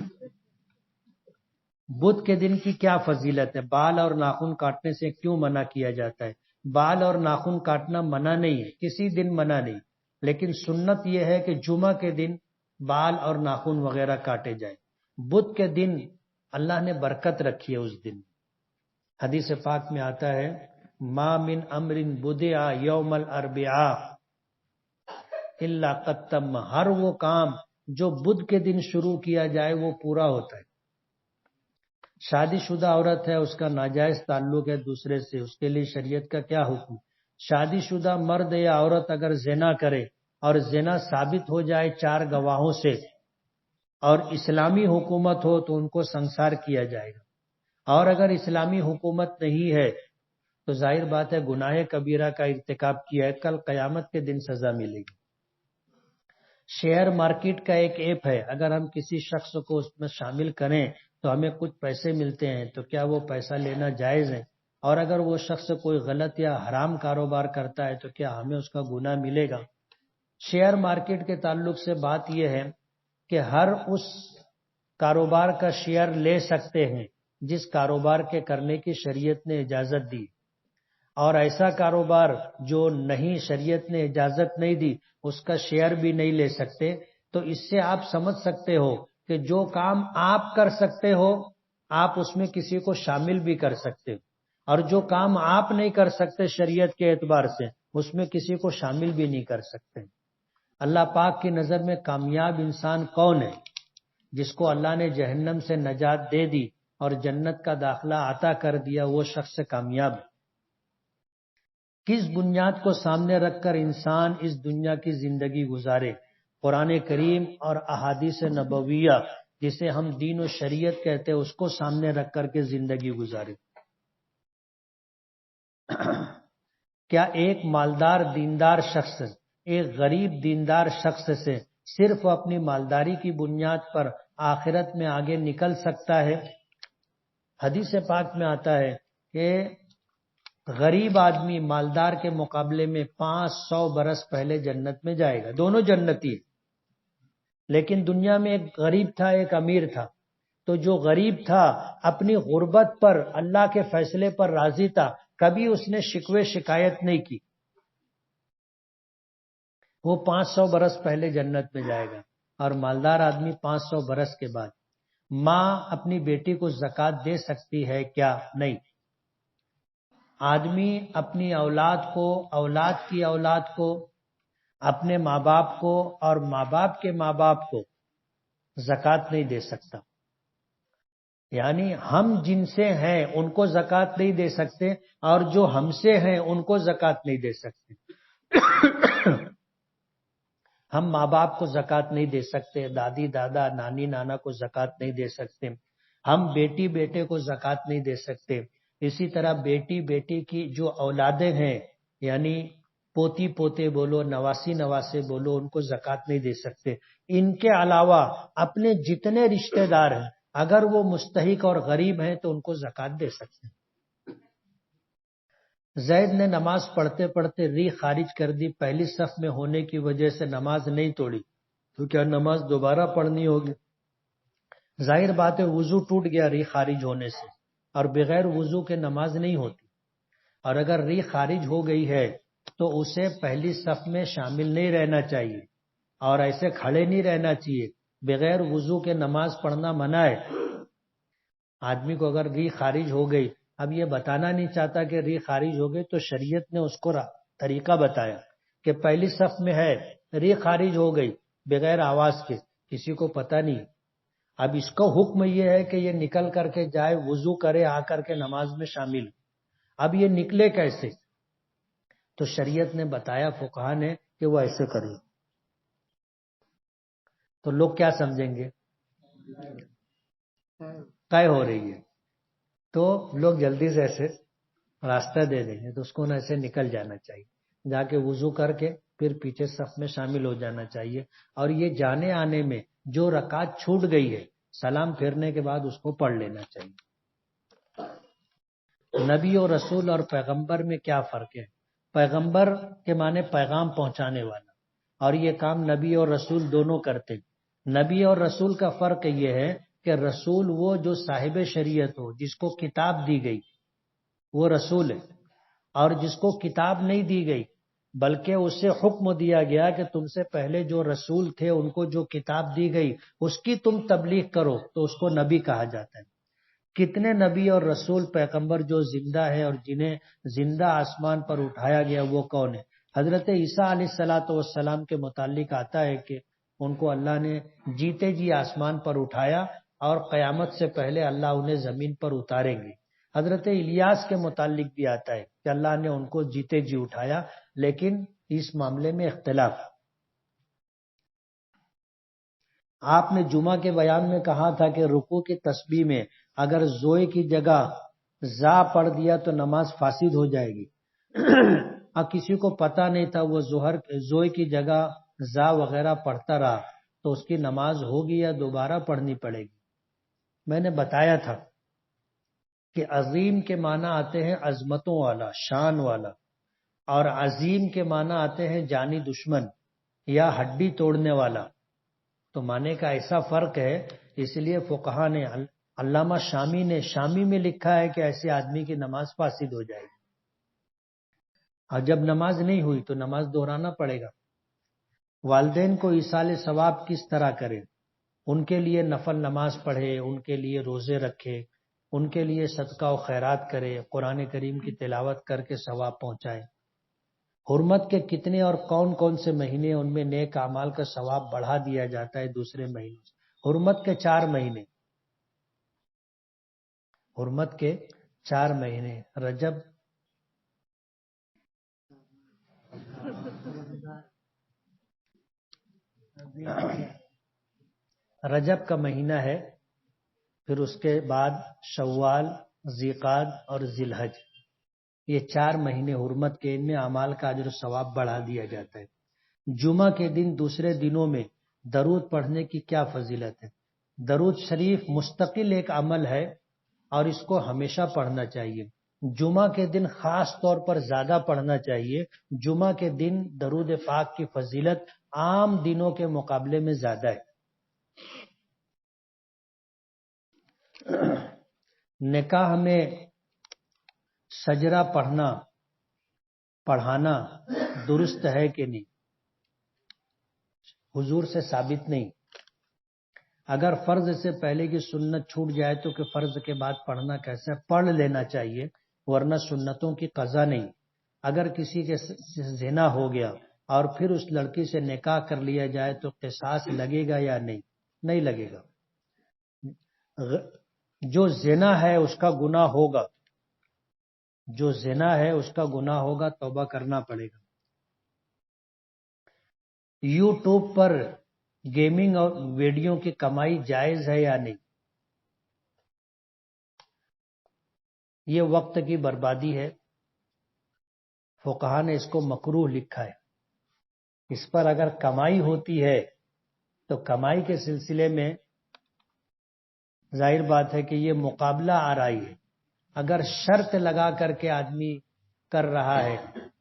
بدھ کے دن کی کیا فضیلت ہے؟ بال اور ناخن کاٹنے سے کیوں منع کیا جاتا ہے؟ بال اور ناخن کاٹنا منع نہیں ہے، کسی دن منع نہیں، لیکن سنت یہ ہے کہ جمعہ کے دن بال اور ناخن وغیرہ کاٹے جائیں۔ بدھ کے دن اللہ نے برکت رکھی ہے، اس دن حدیث پاک میں آتا ہے ما من امر بدع یوم الاربعاء الا قد تم، ہر وہ کام جو بدھ کے دن شروع کیا جائے وہ پورا ہوتا ہے۔ شادی شدہ عورت ہے، اس کا ناجائز تعلق ہے دوسرے سے، اس کے لیے شریعت کا کیا حکم؟ شادی شدہ مرد یا عورت اگر زنا کرے اور زنا ثابت ہو جائے 4 گواہوں سے اور اسلامی حکومت ہو تو ان کو سنسار کیا جائے گا، اور اگر اسلامی حکومت نہیں ہے تو ظاہر بات ہے گناہ کبیرہ کا ارتکاب کیا ہے، کل قیامت کے دن سزا ملے گی۔ شیئر مارکیٹ کا ایک ایپ ہے، اگر ہم کسی شخص کو اس میں شامل کریں تو ہمیں کچھ پیسے ملتے ہیں، تو کیا وہ پیسہ لینا جائز ہے؟ اور اگر وہ شخص کوئی غلط یا حرام کاروبار کرتا ہے تو کیا ہمیں اس کا گناہ ملے گا؟ شیئر مارکیٹ کے تعلق سے بات یہ ہے کہ ہر اس کاروبار کا شیئر لے سکتے ہیں جس کاروبار کے کرنے کی شریعت نے اجازت دی، اور ایسا کاروبار جو نہیں شریعت نے اجازت نہیں دی اس کا شیئر بھی نہیں لے سکتے۔ تو اس سے آپ سمجھ سکتے ہو کہ جو کام آپ کر سکتے ہو آپ اس میں کسی کو شامل بھی کر سکتے ہو، اور جو کام آپ نہیں کر سکتے شریعت کے اعتبار سے اس میں کسی کو شامل بھی نہیں کر سکتے۔ اللہ پاک کی نظر میں کامیاب انسان کون ہے؟ جس کو اللہ نے جہنم سے نجات دے دی اور جنت کا داخلہ عطا کر دیا، وہ شخص کامیاب ہے۔ کس بنیاد کو سامنے رکھ کر انسان اس دنیا کی زندگی گزارے؟ قرآن کریم اور احادیث نبویہ جسے ہم دین و شریعت کہتے ہیں اس کو سامنے رکھ کر کے زندگی گزارے۔ کیا ایک مالدار دیندار شخص ایک غریب دیندار شخص سے صرف اپنی مالداری کی بنیاد پر آخرت میں آگے نکل سکتا ہے؟ حدیث پاک میں آتا ہے کہ غریب آدمی مالدار کے مقابلے میں 500 برس پہلے جنت میں جائے گا، دونوں جنتی۔ لیکن دنیا میں ایک غریب تھا ایک امیر تھا، تو جو غریب تھا اپنی غربت پر اللہ کے فیصلے پر راضی تھا، کبھی اس نے شکوے شکایت نہیں کی، وہ 500 برس پہلے جنت میں جائے گا۔ اور مالدار آدمی 500 برس کے بعد۔ ماں اپنی بیٹی کو زکوٰۃ دے سکتی ہے کیا؟ نہیں۔ آدمی اپنی اولاد کو، اولاد کی اولاد کو، اپنے ماں باپ کو اور ماں باپ کے ماں باپ کو زکوٰۃ نہیں دے سکتا۔ یعنی ہم جن سے ہیں ان کو زکوٰۃ نہیں دے سکتے اور جو ہم سے ہیں ان کو زکوٰۃ نہیں دے سکتے۔ ہم ماں باپ کو زکوٰۃ نہیں دے سکتے، دادی دادا نانی نانا کو زکوٰۃ نہیں دے سکتے، ہم بیٹی بیٹے کو زکوٰۃ نہیں دے سکتے۔ اسی طرح بیٹی بیٹی کی جو اولادیں ہیں، یعنی پوتی پوتے بولو، نواسی نواسے بولو، ان کو زکوٰۃ نہیں دے سکتے۔ ان کے علاوہ اپنے جتنے رشتہ دار ہیں اگر وہ مستحق اور غریب ہیں تو ان کو زکوٰۃ دے سکتے ہیں۔ زید نے نماز پڑھتے پڑھتے ری خارج کر دی، پہلی صف میں ہونے کی وجہ سے نماز نہیں توڑی، تو کیا نماز دوبارہ پڑھنی ہوگی؟ ظاہر بات ہے وضو ٹوٹ گیا ری خارج ہونے سے، اور بغیر وضو کے نماز نہیں ہوتی، اور اگر ری خارج ہو گئی ہے تو اسے پہلی صف میں شامل نہیں رہنا چاہیے اور ایسے کھڑے نہیں رہنا چاہیے۔ بغیر وضو کے نماز پڑھنا منع ہے۔ آدمی کو اگر ری خارج ہو گئی، اب یہ بتانا نہیں چاہتا کہ ری خارج ہو گئی، تو شریعت نے اس کو طریقہ بتایا کہ پہلی صف میں ہے، ری خارج ہو گئی بغیر آواز کے، کسی کو پتہ نہیں۔ اب اس کا حکم یہ ہے کہ یہ نکل کر کے جائے، وضو کرے، آ کر کے نماز میں شامل۔ اب یہ نکلے کیسے؟ تو شریعت نے بتایا، فقہا نے، کہ وہ ایسے کرے۔ تو لوگ کیا سمجھیں گے؟ طے ہو رہی ہے، تو لوگ جلدی سے ایسے راستہ دے دیں گے، تو اس کو نہ ایسے نکل جانا چاہیے، جا کے وضو کر کے پھر پیچھے صف میں شامل ہو جانا چاہیے۔ اور یہ جانے آنے میں جو رکعت چھوٹ گئی ہے، سلام پھیرنے کے بعد اس کو پڑھ لینا چاہیے۔ نبی اور رسول اور پیغمبر میں کیا فرق ہے؟ پیغمبر کے معنی پیغام پہنچانے والا، اور یہ کام نبی اور رسول دونوں کرتے۔ نبی اور رسول کا فرق یہ ہے کہ رسول وہ جو صاحب شریعت ہو، جس کو کتاب دی گئی، وہ رسول ہے، اور جس کو کتاب نہیں دی گئی بلکہ اسے حکم دیا گیا کہ تم سے پہلے جو رسول تھے ان کو جو کتاب دی گئی اس کی تم تبلیغ کرو، تو اس کو نبی کہا جاتا ہے۔ کتنے نبی اور رسول پیغمبر جو زندہ ہے اور جنہیں زندہ آسمان پر اٹھایا گیا وہ کون ہے؟ حضرت عیسیٰ علیہ السلام کے متعلق آتا ہے کہ ان کو اللہ نے جیتے جی آسمان پر اٹھایا اور قیامت سے پہلے اللہ انہیں زمین پر اتاریں گے۔ حضرت الیاس کے متعلق بھی آتا ہے کہ اللہ نے ان کو جیتے جی اٹھایا، لیکن اس معاملے میں اختلاف۔ آپ نے جمعہ کے بیان میں کہا تھا کہ رکوع کی تسبیح میں اگر زوئے کی جگہ زا پڑھ دیا تو نماز فاسد ہو جائے گی۔ اب کسی کو پتہ نہیں تھا، وہ زوئے کی جگہ زا وغیرہ پڑھتا رہا، تو اس کی نماز ہوگی یا دوبارہ پڑھنی پڑے گی؟ میں نے بتایا تھا کہ عظیم کے معنی آتے ہیں عظمتوں والا، شان والا، اور عظیم کے معنی آتے ہیں جانی دشمن یا ہڈی توڑنے والا۔ تو معنی کا ایسا فرق ہے، اس لیے فقہا نے، علامہ شامی نے شامی میں لکھا ہے کہ ایسے آدمی کی نماز فاسد ہو جائے گی، اور جب نماز نہیں ہوئی تو نماز دہرانا پڑے گا۔ والدین کو ایصال ثواب کس طرح کرے؟ ان کے لیے نفل نماز پڑھے، ان کے لیے روزے رکھے، ان کے لیے صدقہ و خیرات کرے، قرآن کریم کی تلاوت کر کے ثواب پہنچائے۔ حرمت کے کتنے اور کون کون سے مہینے ان میں نیک اعمال کا ثواب بڑھا دیا جاتا ہے دوسرے مہینوں سے؟ حرمت کے 4 مہینے، حرمت کے 4 مہینے، رجب کا مہینہ ہے، پھر اس کے بعد شوال، ذیقعد اور ذی الحج، یہ 4 مہینے حرمت کے، ان میں اعمال کا اجر و ثواب بڑھا دیا جاتا ہے۔ جمعہ کے دن دوسرے دنوں میں درود پڑھنے کی کیا فضیلت ہے؟ درود شریف مستقل ایک عمل ہے اور اس کو ہمیشہ پڑھنا چاہیے۔ جمعہ کے دن خاص طور پر زیادہ پڑھنا چاہیے۔ جمعہ کے دن درود پاک کی فضیلت عام دنوں کے مقابلے میں زیادہ ہے۔ نکاح میں سجرہ پڑھانا درست ہے کہ نہیں؟ حضور سے ثابت نہیں۔ اگر فرض سے پہلے کی سنت چھوٹ جائے تو کہ فرض کے بعد پڑھنا کیسے؟ پڑھ لینا چاہیے، ورنہ سنتوں کی قضا نہیں۔ اگر کسی کے زنا ہو گیا اور پھر اس لڑکی سے نکاح کر لیا جائے تو قصاص لگے گا یا نہیں؟ نہیں لگے گا۔ جو زنا ہے اس کا گناہ ہوگا، جو زنا ہے اس کا گناہ ہوگا، توبہ کرنا پڑے گا۔ یوٹیوب پر گیمنگ اور ویڈیو کی کمائی جائز ہے یا نہیں؟ یہ وقت کی بربادی ہے، فقہا نے اس کو مکروہ لکھا ہے۔ اس پر اگر کمائی ہوتی ہے تو کمائی کے سلسلے میں ظاہر بات ہے کہ یہ مقابلہ آرائی ہے۔ اگر شرط لگا کر کے آدمی کر رہا ہے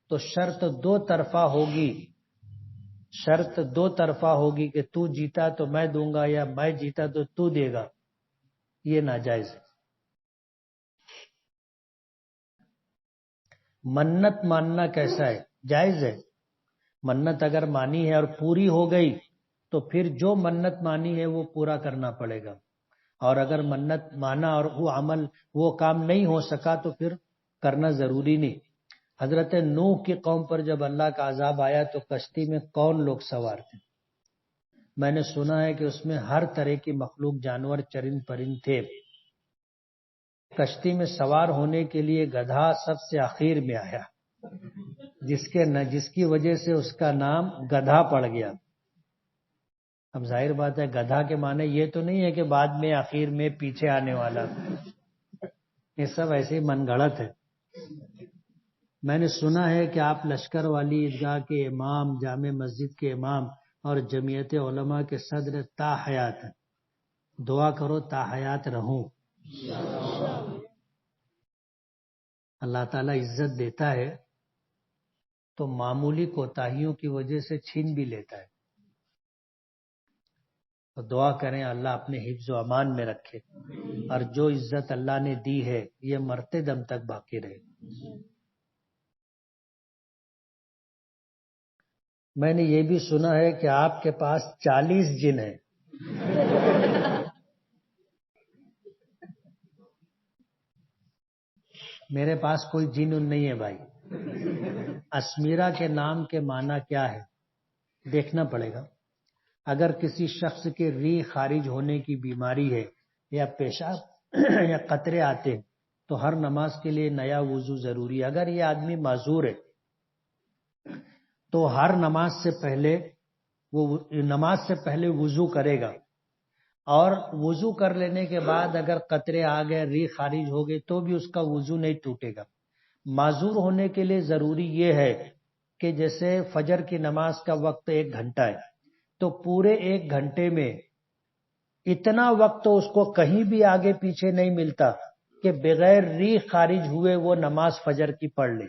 تو شرط 2 طرفہ ہوگی، شرط 2 طرفہ ہوگی کہ تو جیتا تو میں دوں گا یا میں جیتا تو تو دے گا، یہ ناجائز ہے۔ منت ماننا کیسا ہے؟ جائز ہے۔ منت اگر مانی ہے اور پوری ہو گئی تو پھر جو منت مانی ہے وہ پورا کرنا پڑے گا، اور اگر منت مانا اور وہ عمل وہ کام نہیں ہو سکا تو پھر کرنا ضروری نہیں۔ حضرت نوح کی قوم پر جب اللہ کا عذاب آیا تو کشتی میں کون لوگ سوار تھے؟ میں نے سنا ہے کہ اس میں ہر طرح کی مخلوق، جانور، چرند پرند تھے۔ کشتی میں سوار ہونے کے لیے گدھا سب سے آخر میں آیا، جس کی وجہ سے اس کا نام گدھا پڑ گیا۔ اب ظاہر بات ہے گدھا کے معنی یہ تو نہیں ہے کہ بعد میں آخر میں پیچھے آنے والا، یہ سب ایسے من گھڑت ہے۔ میں نے سنا ہے کہ آپ لشکر والی عیدگاہ کے امام، جامع مسجد کے امام اور جمعیت علماء کے صدر تا حیات ہیں۔ دعا کرو تا حیات رہوں۔ اللہ تعالیٰ عزت دیتا ہے تو معمولی کوتاہیوں کی وجہ سے چھین بھی لیتا ہے، تو دعا کریں اللہ اپنے حفظ و امان میں رکھے، اور جو عزت اللہ نے دی ہے یہ مرتے دم تک باقی رہے۔ میں نے یہ بھی سنا ہے کہ آپ کے پاس 40 جن ہیں۔ میرے پاس کوئی جن نہیں ہے بھائی۔ اسمیرا کے نام کے معنی کیا ہے دیکھنا پڑے گا۔ اگر کسی شخص کے ری خارج ہونے کی بیماری ہے یا پیشاب یا قطرے آتے ہیں تو ہر نماز کے لیے نیا وضو ضروری ہے۔ اگر یہ آدمی معذور ہے تو ہر نماز سے پہلے وضو کرے گا، اور وضو کر لینے کے بعد اگر قطرے آ گئے، ری خارج ہو گئے تو بھی اس کا وضو نہیں ٹوٹے گا۔ معذور ہونے کے لیے ضروری یہ ہے کہ جیسے فجر کی نماز کا وقت 1 گھنٹہ ہے تو پورے 1 گھنٹے میں اتنا وقت اس کو کہیں بھی آگے پیچھے نہیں ملتا کہ بغیر ری خارج ہوئے وہ نماز فجر کی پڑھ لے۔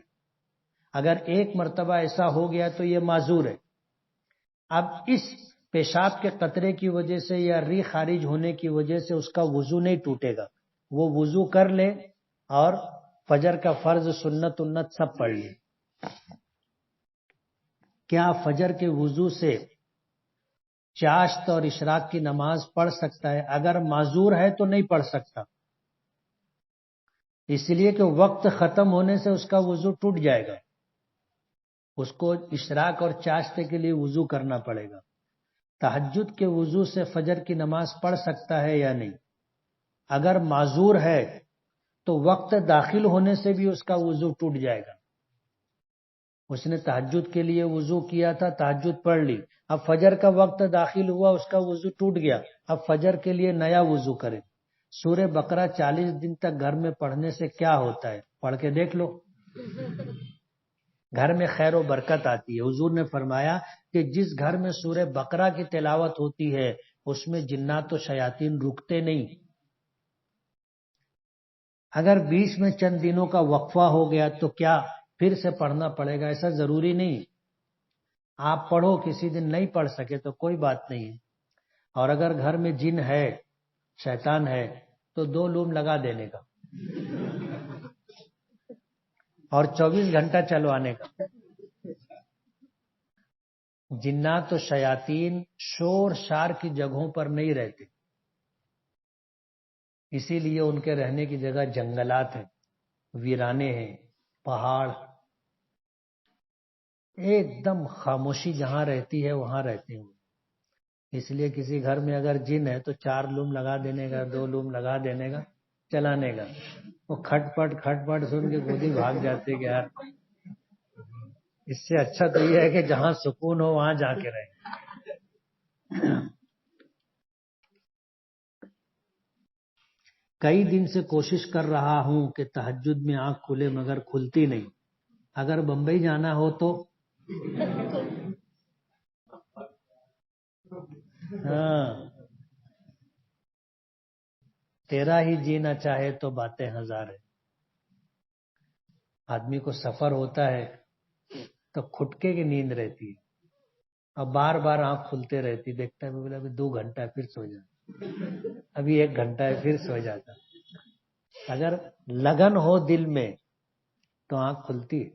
اگر 1 مرتبہ ایسا ہو گیا تو یہ معذور ہے۔ اب اس پیشاب کے قطرے کی وجہ سے یا ری خارج ہونے کی وجہ سے اس کا وضو نہیں ٹوٹے گا، وہ وضو کر لے اور فجر کا فرض، سنت سب پڑھ لے۔ کیا فجر کے وضو سے چاشت اور اشراق کی نماز پڑھ سکتا ہے؟ اگر معذور ہے تو نہیں پڑھ سکتا، اس لیے کہ وقت ختم ہونے سے اس کا وضو ٹوٹ جائے گا، اس کو اشراق اور چاشتے کے لیے وضو کرنا پڑے گا۔ تہجد کے وضو سے فجر کی نماز پڑھ سکتا ہے یا نہیں؟ اگر معذور ہے تو وقت داخل ہونے سے بھی اس کا وضو ٹوٹ جائے گا۔ اس نے تہجد کے لیے وضو کیا تھا، تہجد پڑھ لی، اب فجر کا وقت داخل ہوا، اس کا وضو ٹوٹ گیا، اب فجر کے لیے نیا وضو کرے۔ سورہ بقرہ 40 دن تک گھر میں پڑھنے سے کیا ہوتا ہے؟ پڑھ کے دیکھ لو، گھر میں خیر و برکت آتی ہے۔ حضور نے فرمایا کہ جس گھر میں سورہ بقرہ کی تلاوت ہوتی ہے اس میں جنات و شیاطین رکتے نہیں۔ اگر بیچ میں چند دنوں کا وقفہ ہو گیا تو کیا پھر سے پڑھنا پڑے گا؟ ایسا ضروری نہیں، آپ پڑھو، کسی دن نہیں پڑھ سکے تو کوئی بات نہیں ہے۔ اور اگر گھر میں جن ہے، شیطان ہے، تو 2 لوم لگا دینے کا اور 24 گھنٹہ چلوانے کا۔ جنات و شیاطین شور شار کی جگہوں پر نہیں رہتے، اسی لیے ان کے رہنے کی جگہ جنگلات ہیں، ویرانے ہیں، پہاڑ، ایک دم خاموشی جہاں رہتی ہے وہاں رہتے ہیں۔ اس لیے کسی گھر میں اگر جن ہے تو 4 لوم لگا دینے کا، 2 لوم لگا دینے کا، چلانے کا۔ وہ کھٹ پٹ سن کے خود ہی بھاگ جاتے کہ یار اس سے اچھا تو یہ ہے کہ جہاں سکون ہو وہاں جا کے رہے۔ کئی دن سے کوشش کر رہا ہوں کہ تہجد میں آنکھ کھلے مگر کھلتی نہیں، اگر بمبئی جانا ہو تو؟ ہاں، تیرا ہی جینا چاہے تو باتیں ہزار ہے۔ آدمی کو سفر ہوتا ہے تو کھٹکے کی نیند رہتی ہے، اب بار بار آنکھ کھلتے رہتی، دیکھتا ہے بولا ابھی 2 گھنٹہ ہے پھر سو جاتا، ابھی 1 گھنٹہ ہے پھر سو جاتا۔ اگر لگن ہو دل میں تو آنکھ کھلتی ہے۔